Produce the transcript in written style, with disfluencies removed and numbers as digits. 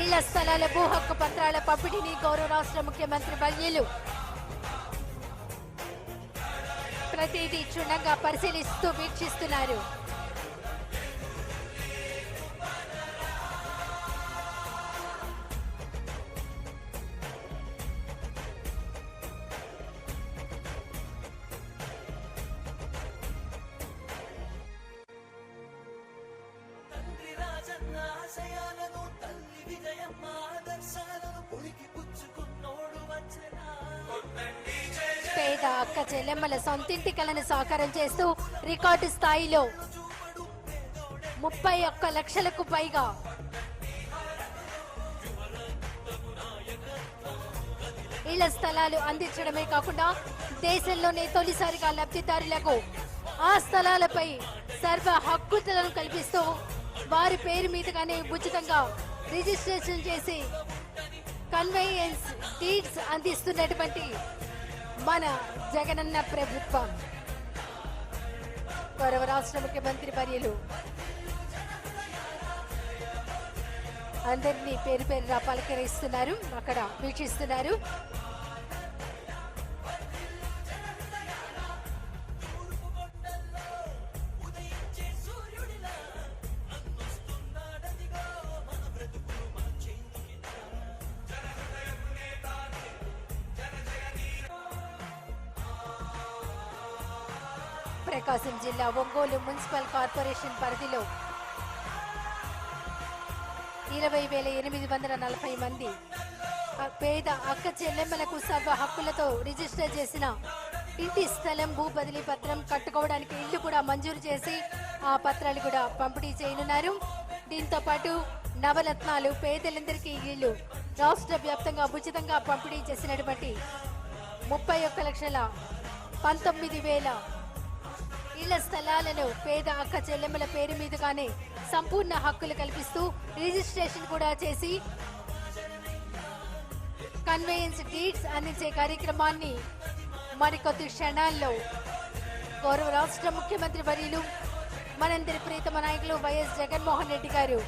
ఇళ్ల స్థలాల భూ హక్కు పత్రాల పంపిణీని గౌరవ రాష్ట్ర ముఖ్యమంత్రి వర్యులు ప్రతిదీ క్షుణ్ణంగా పరిశీలిస్తూ వీక్షిస్తున్నారు. పేద అక్క చెల్లెమ్మల సొంతింటి కలను సాకారం చేస్తూ రికార్డు స్థాయిలో 31 లక్షలకు పైగా ఇళ్ల స్థలాలు అందించడమే కాకుండా దేశంలోనే తొలిసారిగా లబ్ధిదారులకు ఆ స్థలాలపై సర్వ హక్కులను కల్పిస్తూ వారి పేరు మీదుగానే ఉచితంగా రిజిస్ట్రేషన్ చేసి కన్వేయన్స్ డీడ్స్ అందిస్తున్నటువంటి మన జగనన్న ప్రభుత్వం. గౌరవ రాష్ట్ర ముఖ్యమంత్రి వర్యులు అందరినీ పేరు పేరుగా పలకరిస్తున్నారు, అక్కడ వీక్షిస్తున్నారు. ప్రకాశం జిల్లా ఒంగోలు మున్సిపల్ కార్పొరేషన్ పరిధిలో 20,840 మంది పేద అక్క చెల్లెమ్మలకు సర్వ హక్కులతో రిజిస్టర్ చేసిన ఇంటి స్థలం భూ బదిలీ పత్రం కట్టుకోవడానికి ఇల్లు కూడా మంజూరు చేసి ఆ పత్రాలు కూడా పంపిణీ చేయనున్నారు. దీంతో పాటు నవరత్నాలు పేదలందరికీ ఇల్లు రాష్ట్ర వ్యాప్తంగా ఉచితంగా పంపిణీ చేసినటువంటి 31,19,000 ఇళ్ల స్థలాలను పేద అక్క చెల్లెమ్మల పేరు మీదుగానే సంపూర్ణ హక్కులు కల్పిస్తూ రిజిస్ట్రేషన్ కూడా చేసి కన్వేయన్స్ డీడ్స్ అందించే కార్యక్రమాన్ని మరికొద్ది క్షణాల్లో గౌరవ రాష్ట్ర ముఖ్యమంత్రి వర్యులు మనందరి ప్రీతమ నాయకులు వైఎస్ జగన్మోహన్ రెడ్డి గారు